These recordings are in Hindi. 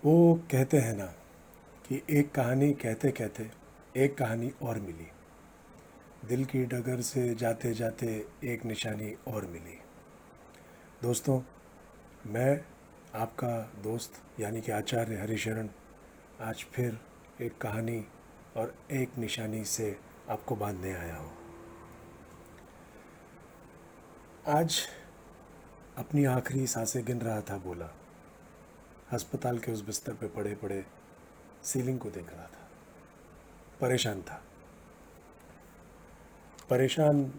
वो कहते हैं ना कि एक कहानी कहते कहते एक कहानी और मिली। दिल की डगर से जाते जाते एक निशानी और मिली। दोस्तों, मैं आपका दोस्त यानी कि आचार्य हरिशरण आज फिर एक कहानी और एक निशानी से आपको बांधने आया हूँ। आज अपनी आखिरी सांसें गिन रहा था भोला। अस्पताल के उस बिस्तर पे पड़े पड़े सीलिंग को देख रहा था। परेशान था। परेशान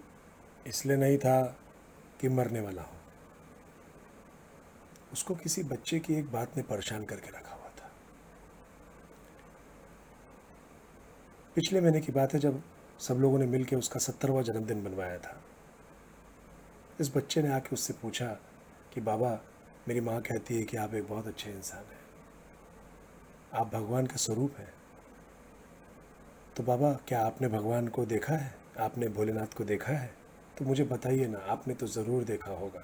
इसलिए नहीं था कि मरने वाला हूँ। उसको किसी बच्चे की एक बात ने परेशान करके रखा हुआ था। पिछले महीने की बात है जब सब लोगों ने मिलकर उसका 70वां जन्मदिन मनवाया था। इस बच्चे ने आके उससे पूछा कि बाबा, मेरी माँ कहती है कि आप एक बहुत अच्छे इंसान हैं, आप भगवान का स्वरूप हैं। तो बाबा, क्या आपने भगवान को देखा है? आपने भोलेनाथ को देखा है? तो मुझे बताइए ना, आपने तो ज़रूर देखा होगा।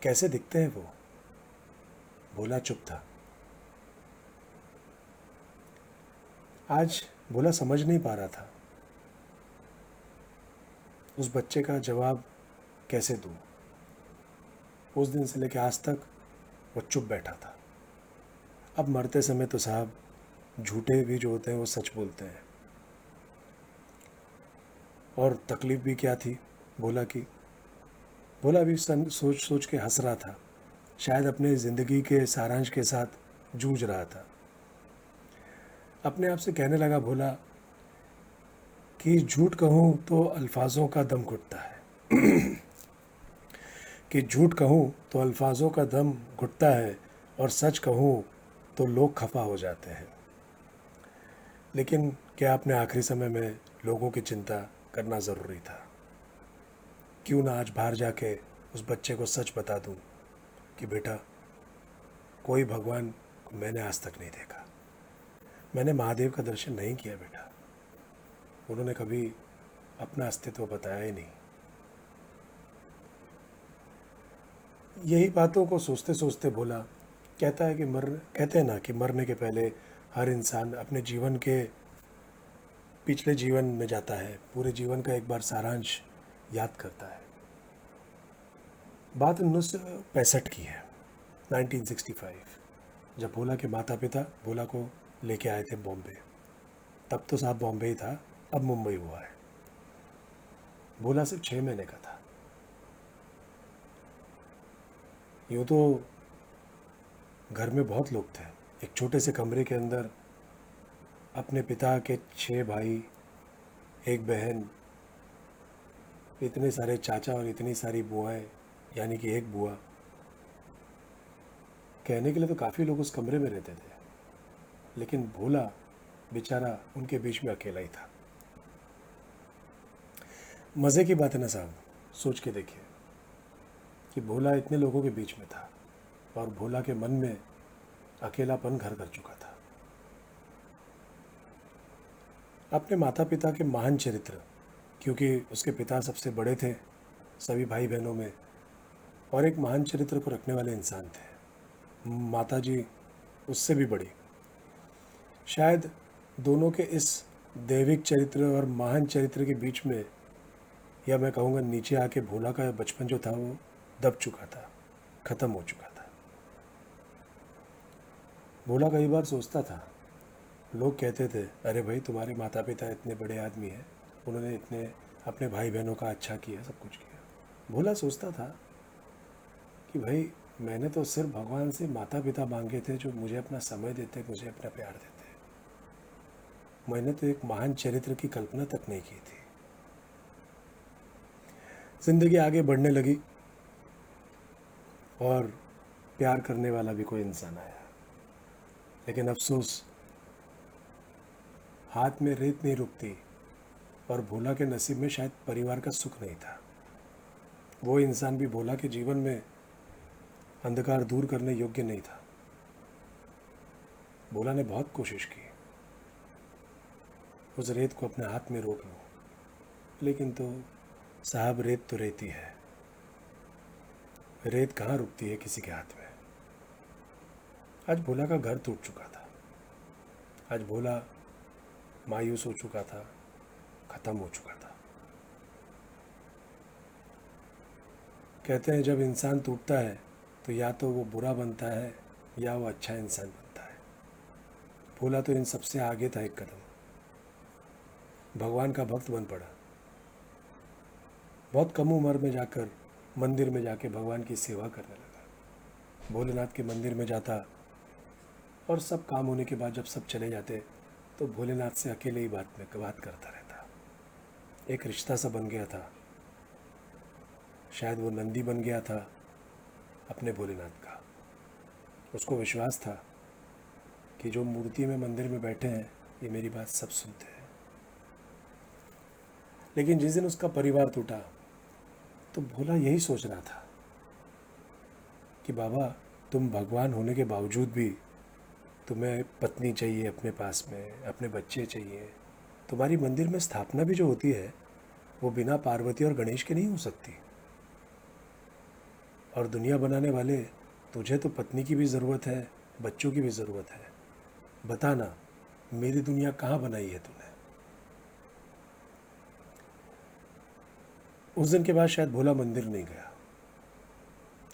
कैसे दिखते हैं वो? भोला चुप था। आज भोला समझ नहीं पा रहा था उस बच्चे का जवाब कैसे दूँ। उस दिन से लेकर आज तक वो चुप बैठा था। अब मरते समय तो साहब झूठे भी जो होते हैं वो सच बोलते हैं। और तकलीफ़ भी क्या थी भोला की। भोला भी सोच सोच के हंस रहा था। शायद अपने ज़िंदगी के सारांश के साथ जूझ रहा था। अपने आप से कहने लगा भोला कि झूठ कहूँ तो अल्फाजों का दम घुटता है कि झूठ कहूँ तो अल्फाजों का दम घुटता है और सच कहूँ तो लोग खफा हो जाते हैं। लेकिन क्या अपने आखिरी समय में लोगों की चिंता करना ज़रूरी था? क्यों ना आज बाहर जाके उस बच्चे को सच बता दूं कि बेटा, कोई भगवान मैंने आज तक नहीं देखा। मैंने महादेव का दर्शन नहीं किया बेटा। उन्होंने कभी अपना अस्तित्व बताया ही नहीं। यही बातों को सोचते सोचते भोला कहते हैं ना कि मरने के पहले हर इंसान अपने जीवन के पिछले जीवन में जाता है, पूरे जीवन का एक बार सारांश याद करता है। बात 1965 की है, 1965, जब भोला के माता पिता भोला को लेके आए थे बॉम्बे। तब तो साहब बॉम्बे ही था, अब मुंबई हुआ है। भोला सिर्फ 6 महीने का था। यूँ तो घर में बहुत लोग थे। एक छोटे से कमरे के अंदर अपने पिता के 6 भाई, एक बहन, इतने सारे चाचा और इतनी सारी बुआएं, यानी कि एक बुआ। कहने के लिए तो काफ़ी लोग उस कमरे में रहते थे, लेकिन भोला बेचारा उनके बीच में अकेला ही था। मज़े की बात है ना साहब, सोच के देखिए कि भोला इतने लोगों के बीच में था और भोला के मन में अकेलापन घर कर चुका था। अपने माता पिता के महान चरित्र, क्योंकि उसके पिता सबसे बड़े थे सभी भाई बहनों में और एक महान चरित्र को रखने वाले इंसान थे। माता जी उससे भी बड़ी। शायद दोनों के इस दैविक चरित्र और महान चरित्र के बीच में, या मैं कहूँगा नीचे आके भोला का बचपन जो था वो दब चुका था, ख़त्म हो चुका था। भोला कई बार सोचता था, लोग कहते थे, अरे भाई तुम्हारे माता पिता इतने बड़े आदमी हैं, उन्होंने इतने अपने भाई बहनों का अच्छा किया, सब कुछ किया। भोला सोचता था कि भाई मैंने तो सिर्फ भगवान से माता पिता मांगे थे जो मुझे अपना समय देते, मुझे अपना प्यार देते। मैंने तो एक महान चरित्र की कल्पना तक नहीं की थी। जिंदगी आगे बढ़ने लगी और प्यार करने वाला भी कोई इंसान आया, लेकिन अफसोस हाथ में रेत नहीं रुकती और भोला के नसीब में शायद परिवार का सुख नहीं था। वो इंसान भी भोला के जीवन में अंधकार दूर करने योग्य नहीं था। भोला ने बहुत कोशिश की उस रेत को अपने हाथ में रोक लूं, लेकिन तो साहब रेत तो रेत ही है। रेत कहाँ रुकती है किसी के हाथ में। आज भोला का घर टूट चुका था। आज भोला मायूस हो चुका था, ख़त्म हो चुका था। कहते हैं जब इंसान टूटता है तो या तो वो बुरा बनता है या वो अच्छा इंसान बनता है। भोला तो इन सबसे आगे था एक कदम। भगवान का भक्त बन पड़ा। बहुत कम उम्र में जाकर मंदिर में जाके भगवान की सेवा करने लगा। भोलेनाथ के मंदिर में जाता और सब काम होने के बाद जब सब चले जाते तो भोलेनाथ से अकेले ही बात करता रहता। एक रिश्ता सा बन गया था। शायद वो नंदी बन गया था अपने भोलेनाथ का। उसको विश्वास था कि जो मूर्ति में मंदिर में बैठे हैं ये मेरी बात सब सुनते हैं। लेकिन जिस दिन उसका परिवार टूटा तो भोला यही सोच रहा था कि बाबा, तुम भगवान होने के बावजूद भी तुम्हें पत्नी चाहिए अपने पास में, अपने बच्चे चाहिए। तुम्हारी मंदिर में स्थापना भी जो होती है वो बिना पार्वती और गणेश के नहीं हो सकती। और दुनिया बनाने वाले, तुझे तो पत्नी की भी ज़रूरत है, बच्चों की भी ज़रूरत है। बताना मेरी दुनिया कहाँ बनाई है तूने। उस दिन के बाद शायद भोला मंदिर नहीं गया।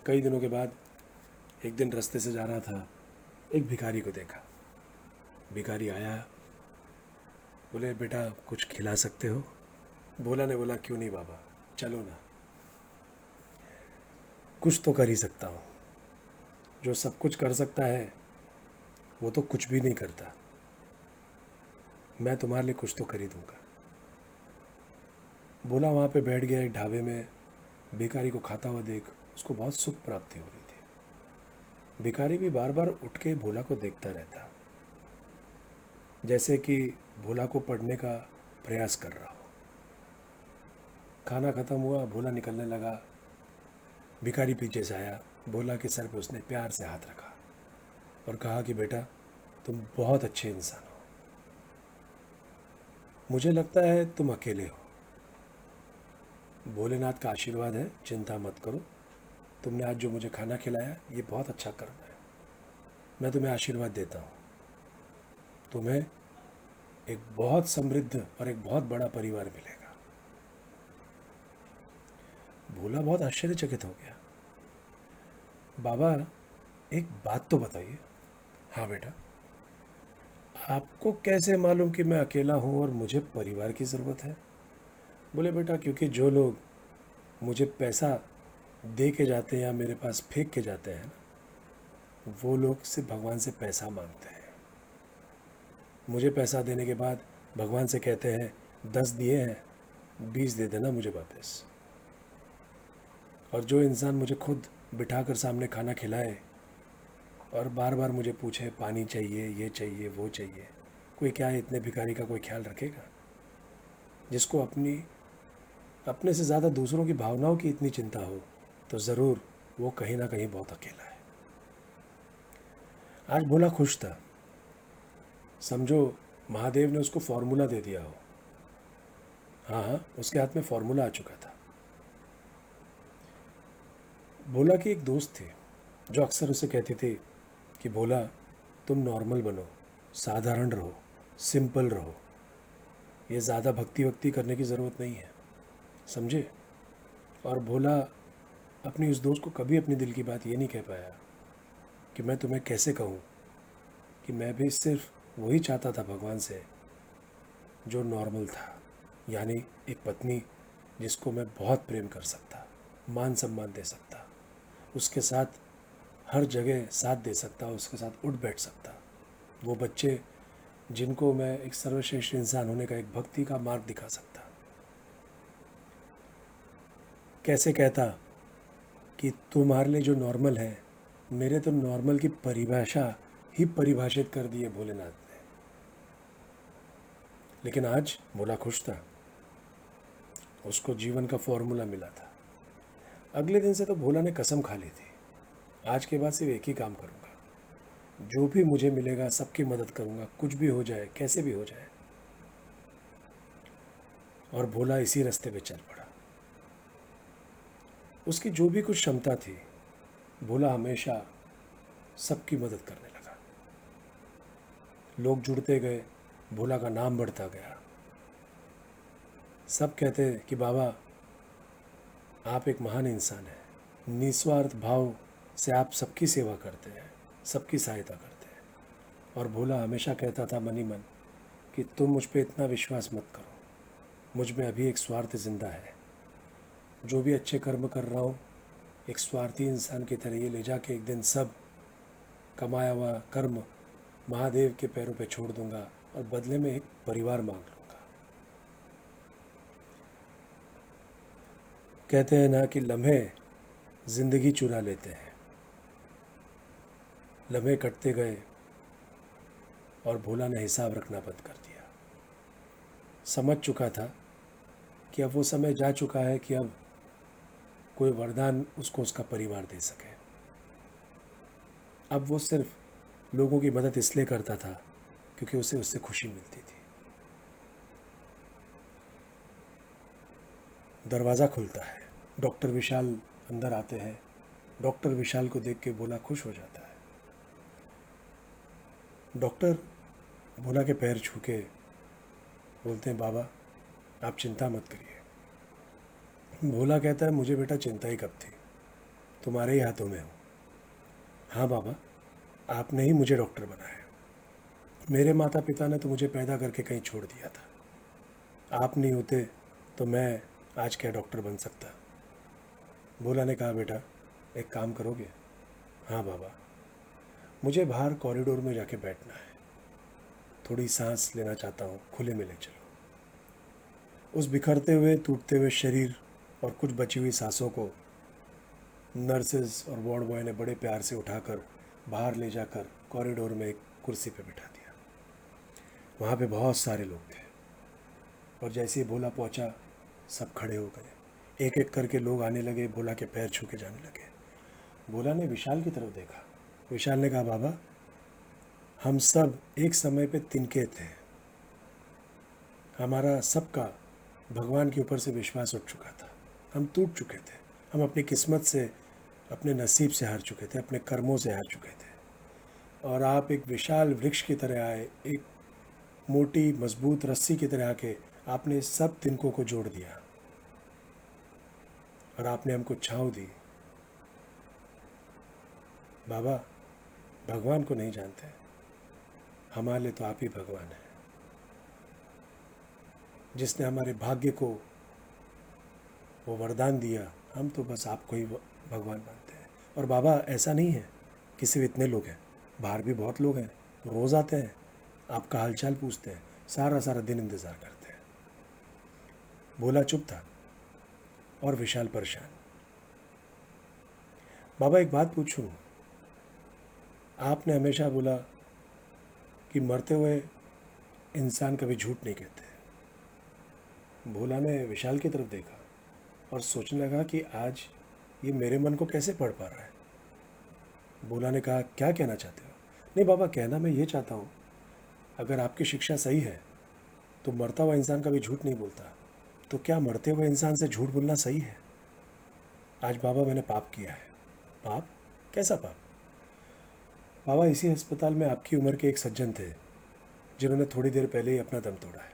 कई दिनों के बाद एक दिन रास्ते से जा रहा था, एक भिखारी को देखा। भिखारी आया, बोले बेटा कुछ खिला सकते हो। भोला ने बोला क्यों नहीं बाबा, चलो ना, कुछ तो कर ही सकता हूँ। जो सब कुछ कर सकता है वो तो कुछ भी नहीं करता। मैं तुम्हारे लिए कुछ तो कर ही दूंगा। भोला वहाँ पे बैठ गया एक ढाबे में। भिखारी को खाता हुआ देख उसको बहुत सुख प्राप्ति हो रही थी। भिखारी भी बार बार उठ के भोला को देखता रहता, जैसे कि भोला को पढ़ने का प्रयास कर रहा हो। खाना ख़त्म हुआ, भोला निकलने लगा। भिखारी पीछे से आया। भोला के सर पे उसने प्यार से हाथ रखा और कहा कि बेटा तुम बहुत अच्छे इंसान हो। मुझे लगता है तुम अकेले हो। भोलेनाथ का आशीर्वाद है, चिंता मत करो। तुमने आज जो मुझे खाना खिलाया ये बहुत अच्छा कर्म है। मैं तुम्हें आशीर्वाद देता हूँ। तुम्हें एक बहुत समृद्ध और एक बहुत बड़ा परिवार मिलेगा। भोला बहुत आश्चर्यचकित हो गया। बाबा एक बात तो बताइए। हाँ बेटा। आपको कैसे मालूम कि मैं अकेला हूँ और मुझे परिवार की ज़रूरत है। बोले बेटा क्योंकि जो लोग मुझे पैसा दे के जाते हैं या मेरे पास फेंक के जाते हैं ना, वो लोग सिर्फ भगवान से पैसा मांगते हैं। मुझे पैसा देने के बाद भगवान से कहते हैं 10 दिए हैं, 20 दे देना मुझे वापस। और जो इंसान मुझे खुद बिठाकर सामने खाना खिलाए और बार बार मुझे पूछे पानी चाहिए, ये चाहिए, वो चाहिए, कोई क्या है इतने भिखारी का कोई ख्याल रखेगा? जिसको अपने से ज़्यादा दूसरों की भावनाओं की इतनी चिंता हो तो ज़रूर वो कहीं ना कहीं बहुत अकेला है। आज भोला खुश था। समझो महादेव ने उसको फॉर्मूला दे दिया हो। हाँ हाँ, उसके हाथ में फॉर्मूला आ चुका था। भोला की एक दोस्त थी जो अक्सर उसे कहती थी कि भोला तुम नॉर्मल बनो, साधारण रहो, सिंपल रहो। ये ज़्यादा भक्ति करने की ज़रूरत नहीं है, समझे। और भोला अपनी उस दोस्त को कभी अपनी दिल की बात ये नहीं कह पाया कि मैं तुम्हें कैसे कहूँ कि मैं भी सिर्फ वही चाहता था भगवान से जो नॉर्मल था, यानी एक पत्नी जिसको मैं बहुत प्रेम कर सकता, मान सम्मान दे सकता, उसके साथ हर जगह साथ दे सकता, उसके साथ उठ बैठ सकता। वो बच्चे जिनको मैं एक सर्वश्रेष्ठ इंसान होने का, एक भक्ति का मार्ग दिखा सकता। कैसे कहता कि तुम्हारे लिए जो नॉर्मल है, मेरे तो नॉर्मल की परिभाषा ही परिभाषित कर दी है भोलेनाथ ने। लेकिन आज भोला खुश था, उसको जीवन का फॉर्मूला मिला था। अगले दिन से तो भोला ने कसम खा ली थी, आज के बाद सिर्फ एक ही काम करूँगा, जो भी मुझे मिलेगा सबकी मदद करूँगा, कुछ भी हो जाए, कैसे भी हो जाए। और भोला इसी रास्ते पे चल पड़ा। उसकी जो भी कुछ क्षमता थी, भोला हमेशा सबकी मदद करने लगा। लोग जुड़ते गए, भोला का नाम बढ़ता गया। सब कहते कि बाबा आप एक महान इंसान हैं, निस्वार्थ भाव से आप सबकी सेवा करते हैं, सबकी सहायता करते हैं। और भोला हमेशा कहता था मन ही मन कि तुम मुझ पे इतना विश्वास मत करो, मुझ में अभी एक स्वार्थ जिंदा है। जो भी अच्छे कर्म कर रहा हूँ, एक स्वार्थी इंसान की तरह ये ले जाके एक दिन सब कमाया हुआ कर्म महादेव के पैरों पे छोड़ दूंगा और बदले में एक परिवार मांग लूँगा। कहते हैं ना कि लम्हे जिंदगी चुरा लेते हैं। लम्हे कटते गए और भोला ने हिसाब रखना बंद कर दिया। समझ चुका था कि अब वो समय जा चुका है कि अब कोई वरदान उसको उसका परिवार दे सके। अब वो सिर्फ लोगों की मदद इसलिए करता था क्योंकि उसे उससे खुशी मिलती थी। दरवाज़ा खुलता है, डॉक्टर विशाल अंदर आते हैं। डॉक्टर विशाल को देख के भोला खुश हो जाता है। डॉक्टर भोला के पैर छू के बोलते हैं बाबा आप चिंता मत करिए। भोला कहता है मुझे बेटा चिंता ही कब थी, तुम्हारे ही हाथों में हूँ। हाँ बाबा, आपने ही मुझे डॉक्टर बनाया। मेरे माता पिता ने तो मुझे पैदा करके कहीं छोड़ दिया था। आप नहीं होते तो मैं आज क्या डॉक्टर बन सकता। भोला ने कहा बेटा एक काम करोगे? हाँ बाबा, मुझे बाहर कॉरिडोर में जाके बैठना है, थोड़ी सांस लेना चाहता हूँ, खुले में ले चलो। उस बिखरते हुए टूटते हुए शरीर और कुछ बची हुई सांसों को नर्सेज और वार्ड बॉय ने बड़े प्यार से उठाकर बाहर ले जाकर कॉरिडोर में एक कुर्सी पे बिठा दिया। वहाँ पे बहुत सारे लोग थे और जैसे ही भोला पहुँचा सब खड़े हो गए। एक एक करके लोग आने लगे, भोला के पैर छू के जाने लगे। भोला ने विशाल की तरफ देखा। विशाल ने कहा बाबा हम सब एक समय पे तिनके थे, हमारा सबका भगवान के ऊपर से विश्वास उठ चुका था, हम टूट चुके थे, हम अपनी किस्मत से, अपने नसीब से हार चुके थे, अपने कर्मों से हार चुके थे। और आप एक विशाल वृक्ष की तरह आए, एक मोटी मजबूत रस्सी की तरह आके आपने सब तिनकों को जोड़ दिया और आपने हमको छांव दी। बाबा भगवान को नहीं जानते, हमारे लिए तो आप ही भगवान हैं, जिसने हमारे भाग्य को वो वरदान दिया, हम तो बस आपको ही भगवान मानते हैं। और बाबा ऐसा नहीं है कि सिर्फ इतने लोग हैं, बाहर भी बहुत लोग हैं, रोज़ आते हैं, आपका हालचाल पूछते हैं, सारा सारा दिन इंतज़ार करते हैं। भोला चुप था और विशाल परेशान। बाबा एक बात पूछूं, आपने हमेशा बोला कि मरते हुए इंसान कभी झूठ नहीं कहते। भोला ने विशाल की तरफ देखा और सोचने लगा कि आज ये मेरे मन को कैसे पढ़ पा रहा है। भोला ने कहा क्या कहना चाहते हो? नहीं बाबा, कहना मैं ये चाहता हूँ अगर आपकी शिक्षा सही है तो मरता हुआ इंसान कभी झूठ नहीं बोलता, तो क्या मरते हुए इंसान से झूठ बोलना सही है? आज बाबा मैंने पाप किया है। पाप? कैसा पाप? बाबा इसी अस्पताल में आपकी उम्र के एक सज्जन थे जिन्होंने थोड़ी देर पहले ही अपना दम तोड़ा है।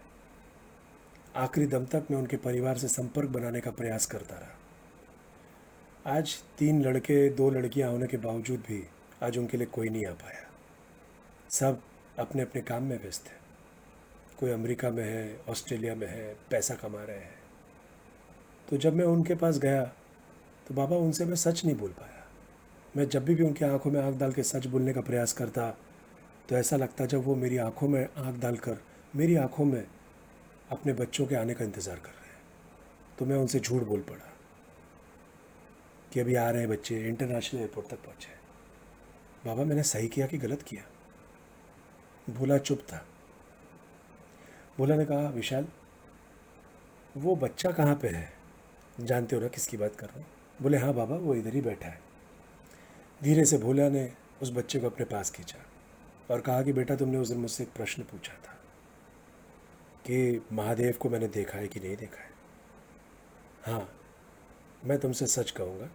आखिरी दम तक मैं उनके परिवार से संपर्क बनाने का प्रयास करता रहा। आज 3 लड़के 2 लड़कियां होने के बावजूद भी आज उनके लिए कोई नहीं आ पाया। सब अपने अपने काम में व्यस्त हैं। कोई अमेरिका में है, ऑस्ट्रेलिया में है, पैसा कमा रहे हैं। तो जब मैं उनके पास गया तो बाबा उनसे मैं सच नहीं बोल पाया। मैं जब भी उनकी आंखों में आंख डाल के सच बोलने का प्रयास करता तो ऐसा लगता जब वो मेरी आंखों में आंख डालकर मेरी आंखों में अपने बच्चों के आने का इंतज़ार कर रहे हैं, तो मैं उनसे झूठ बोल पड़ा कि अभी आ रहे हैं बच्चे, इंटरनेशनल एयरपोर्ट तक पहुँचे। बाबा मैंने सही किया कि गलत किया? भोला चुप था। भोला ने कहा विशाल वो बच्चा कहाँ पे है? जानते हो ना किसकी बात कर रहा हूँ? बोले हाँ बाबा, वो इधर ही बैठा है। धीरे से भोला ने उस बच्चे को अपने पास खींचा और कहा कि बेटा तुमने उस दिन मुझसे एक प्रश्न पूछा था कि महादेव को मैंने देखा है कि नहीं देखा है। हाँ, मैं तुमसे सच कहूँगा,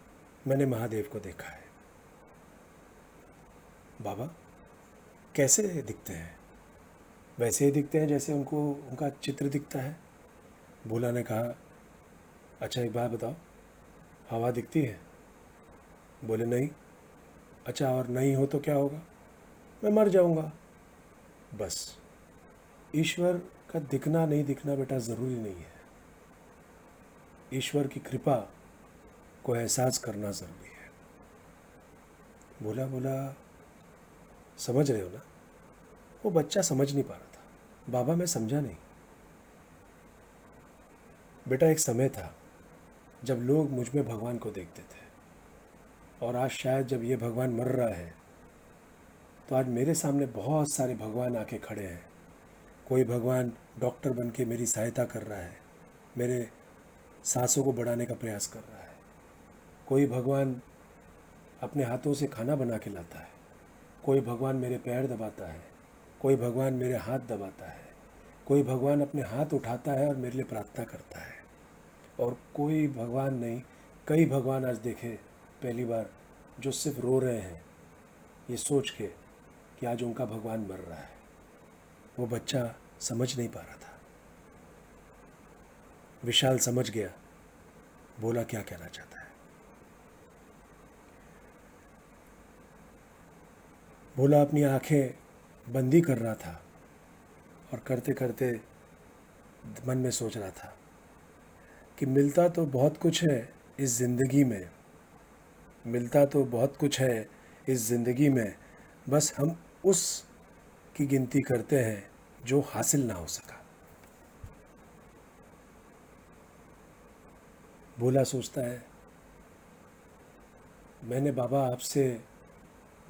मैंने महादेव को देखा है। बाबा कैसे दिखते हैं? वैसे ही दिखते हैं जैसे उनको उनका चित्र दिखता है। भोला ने कहा, अच्छा एक बात बताओ, हवा दिखती है? बोले नहीं। अच्छा, और नहीं हो तो क्या होगा? मैं मर जाऊंगा। बस, ईश्वर का दिखना नहीं दिखना बेटा ज़रूरी नहीं है। ईश्वर की कृपा को एहसास करना ज़रूरी है। बोला बोला, समझ रहे हो ना? वो बच्चा समझ नहीं पा रहा था। बाबा मैं समझा नहीं। बेटा एक समय था जब लोग मुझ में भगवान को देखते थे, और आज शायद जब ये भगवान मर रहा है तो आज मेरे सामने बहुत सारे भगवान आके खड़े हैं। कोई भगवान डॉक्टर बन के मेरी सहायता कर रहा है, मेरे सांसों को बढ़ाने का प्रयास कर रहा है। कोई भगवान अपने हाथों से खाना बना के लाता है। कोई भगवान मेरे पैर दबाता है। कोई भगवान मेरे हाथ दबाता है। कोई भगवान अपने हाथ उठाता है और मेरे लिए प्रार्थना करता है। और कोई भगवान नहीं, कई भगवान आज देखे पहली बार जो सिर्फ रो रहे हैं ये सोच के कि आज उनका भगवान मर रहा है। वो बच्चा समझ नहीं पा रहा था। विशाल समझ गया भोला क्या कहना चाहता है। भोला अपनी आंखें बंदी कर रहा था और करते करते मन में सोच रहा था कि मिलता तो बहुत कुछ है इस ज़िंदगी में, मिलता तो बहुत कुछ है इस ज़िंदगी में, बस हम उस की गिनती करते हैं जो हासिल ना हो सका। भोला सोचता है, मैंने बाबा आपसे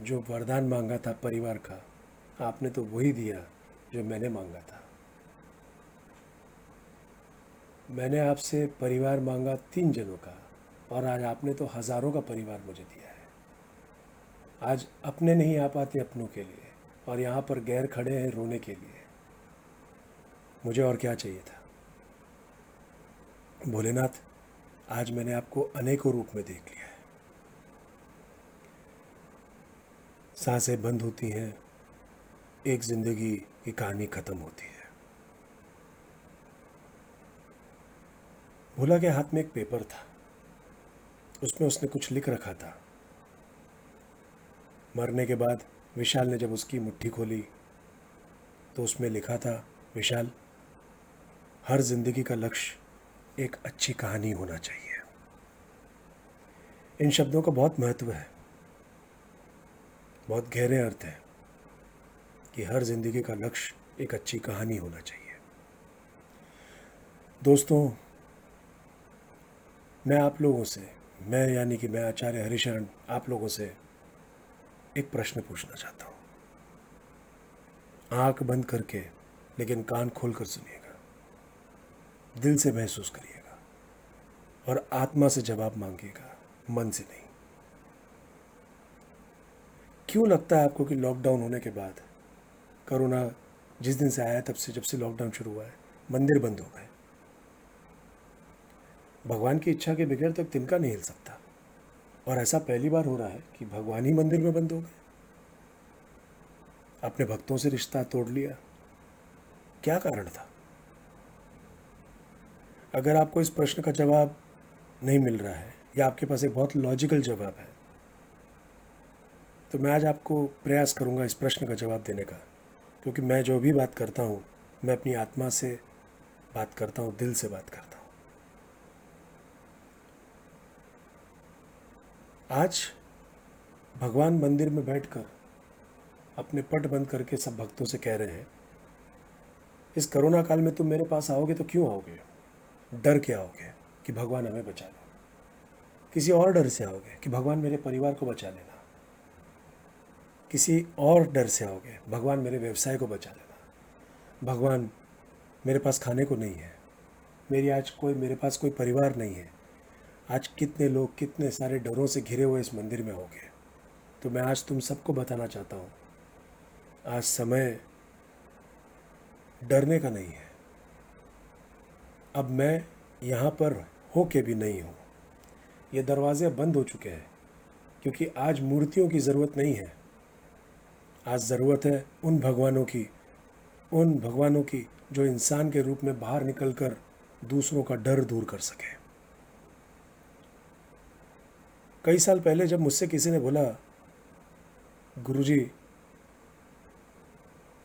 जो वरदान मांगा था परिवार का, आपने तो वही दिया जो मैंने मांगा था। मैंने आपसे परिवार मांगा 3 जनों का, और आज आपने तो हज़ारों का परिवार मुझे दिया है। आज अपने नहीं आ पाते अपनों के लिए, और यहाँ पर गैर खड़े हैं रोने के लिए। मुझे और क्या चाहिए था? भोलेनाथ, आज मैंने आपको अनेकों रूप में देख लिया है। सांसें बंद होती हैं, एक ज़िंदगी की कहानी ख़त्म होती है। भोला के हाथ में एक पेपर था, उसमें उसने कुछ लिख रखा था। मरने के बाद विशाल ने जब उसकी मुट्ठी खोली तो उसमें लिखा था, विशाल, हर ज़िंदगी का लक्ष्य एक अच्छी कहानी होना चाहिए। इन शब्दों का बहुत महत्व है, बहुत गहरे अर्थ है कि हर ज़िंदगी का लक्ष्य एक अच्छी कहानी होना चाहिए। दोस्तों, मैं आप लोगों से, मैं यानी कि मैं आचार्य हरिशरण आप लोगों से एक प्रश्न पूछना चाहता हूँ। आंख बंद करके लेकिन कान खोल कर सुनिएगा, दिल से महसूस करिएगा और आत्मा से जवाब मांगिएगा, मन से नहीं। क्यों लगता है आपको कि लॉकडाउन होने के बाद, कोरोना जिस दिन से आया तब से, जब से लॉकडाउन शुरू हुआ है, मंदिर बंद हो गए? भगवान की इच्छा के बगैर तो एक तिनका नहीं हिल सकता, और ऐसा पहली बार हो रहा है कि भगवान ही मंदिर में बंद हो गए। अपने भक्तों से रिश्ता तोड़ लिया। क्या कारण था? अगर आपको इस प्रश्न का जवाब नहीं मिल रहा है, या आपके पास एक बहुत लॉजिकल जवाब है, तो मैं आज आपको प्रयास करूंगा इस प्रश्न का जवाब देने का। क्योंकि मैं जो भी बात करता हूँ, मैं अपनी आत्मा से बात करता हूँ, दिल से बात करता हूँ। आज भगवान मंदिर में बैठकर अपने पट बंद करके सब भक्तों से कह रहे हैं, इस कोरोना काल में तुम मेरे पास आओगे तो क्यों आओगे? डर के आओगे कि भगवान हमें बचा लो। किसी और डर से आओगे कि भगवान मेरे परिवार को बचा लेना। किसी और डर से आओगे, भगवान मेरे व्यवसाय को बचा लेना। भगवान मेरे पास खाने को नहीं है, मेरे पास कोई परिवार नहीं है। आज कितने लोग कितने सारे डरों से घिरे हुए इस मंदिर में होंगे। तो मैं आज तुम सबको बताना चाहता हूँ, आज समय डरने का नहीं है। अब मैं यहाँ पर हो के भी नहीं हूँ। ये दरवाजे बंद हो चुके हैं, क्योंकि आज मूर्तियों की ज़रूरत नहीं है। आज ज़रूरत है उन भगवानों की उन भगवानों की जो इंसान के रूप में बाहर निकलकर दूसरों का डर दूर कर सके। कई साल पहले जब मुझसे किसी ने बोला, गुरुजी,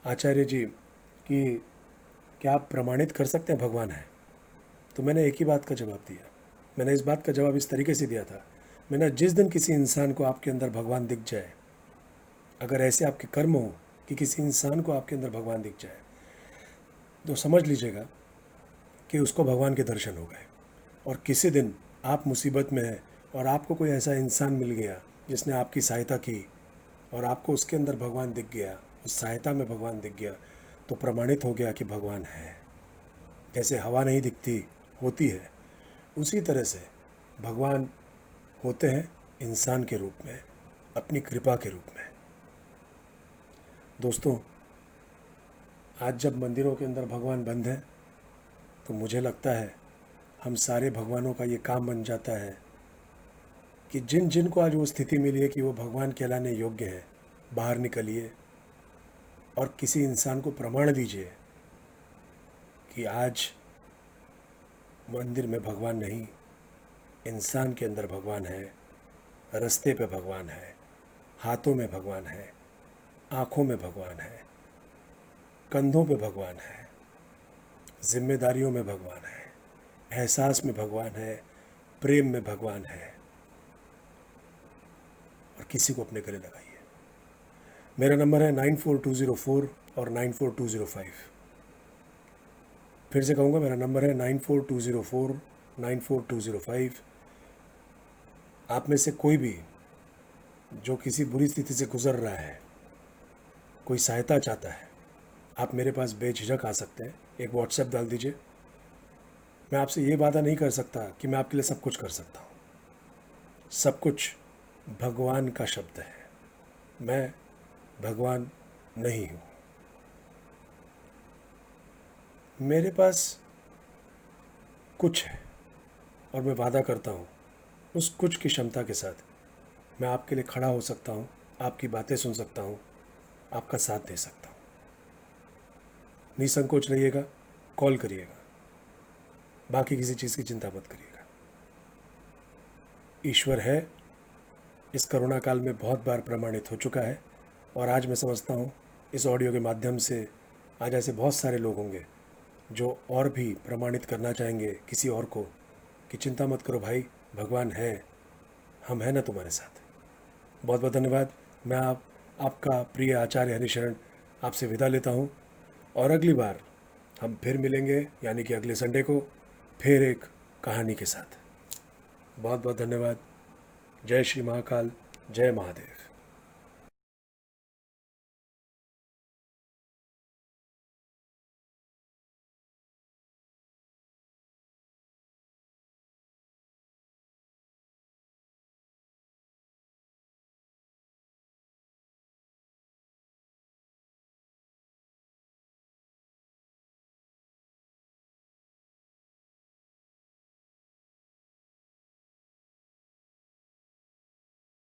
आचार्य जी, कि क्या आप प्रमाणित कर सकते हैं भगवान है, तो मैंने एक ही बात का जवाब दिया। मैंने इस बात का जवाब इस तरीके से दिया था, मैंने जिस दिन किसी इंसान को आपके अंदर भगवान दिख जाए, अगर ऐसे आपके कर्म हो कि किसी इंसान को आपके अंदर भगवान दिख जाए, तो समझ लीजिएगा कि उसको भगवान के दर्शन हो गए। और किसी दिन आप मुसीबत में हैं और आपको कोई ऐसा इंसान मिल गया जिसने आपकी सहायता की और आपको उसके अंदर भगवान दिख गया, उस सहायता में भगवान दिख गया, तो प्रमाणित हो गया कि भगवान है। जैसे हवा नहीं दिखती, होती है, उसी तरह से भगवान होते हैं इंसान के रूप में, अपनी कृपा के रूप में। दोस्तों, आज जब मंदिरों के अंदर भगवान बंद है, तो मुझे लगता है हम सारे भगवानों का ये काम बन जाता है कि जिन जिन को आज वो स्थिति मिली है कि वो भगवान कहलाने योग्य है, बाहर निकलिए और किसी इंसान को प्रमाण दीजिए कि आज मंदिर में भगवान नहीं, इंसान के अंदर भगवान है, रास्ते पे भगवान है, हाथों में भगवान है, आँखों में भगवान है, कंधों पे भगवान है, जिम्मेदारियों में भगवान है, एहसास में भगवान है, प्रेम में भगवान है। और किसी को अपने गले लगाइए। मेरा नंबर है 94204 और 94205। फिर से कहूँगा, मेरा नंबर है 94204 94205। आप में से कोई भी जो किसी बुरी स्थिति से गुजर रहा है, कोई सहायता चाहता है, आप मेरे पास बेझिझक आ सकते हैं। एक व्हाट्सएप डाल दीजिए। मैं आपसे ये वादा नहीं कर सकता कि मैं आपके लिए सब कुछ कर सकता हूँ। सब कुछ भगवान का शब्द है, मैं भगवान नहीं हूँ। मेरे पास कुछ है और मैं वादा करता हूँ उस कुछ की क्षमता के साथ मैं आपके लिए खड़ा हो सकता हूँ, आपकी बातें सुन सकता हूँ, आपका साथ दे सकता हूँ। निसंकोच रहिएगा, कॉल करिएगा, बाकी किसी चीज़ की चिंता मत करिएगा। ईश्वर है, इस कोरोना काल में बहुत बार प्रमाणित हो चुका है और आज मैं समझता हूँ इस ऑडियो के माध्यम से आज ऐसे बहुत सारे लोग होंगे जो और भी प्रमाणित करना चाहेंगे किसी और को कि चिंता मत करो भाई, भगवान है, हम हैं ना तुम्हारे साथ। बहुत बहुत धन्यवाद। मैं आपका प्रिय आचार्य हरिशरण आपसे विदा लेता हूँ और अगली बार हम फिर मिलेंगे, यानी कि अगले संडे को फिर एक कहानी के साथ। बहुत बहुत धन्यवाद। जय श्री महाकाल, जय महादेव।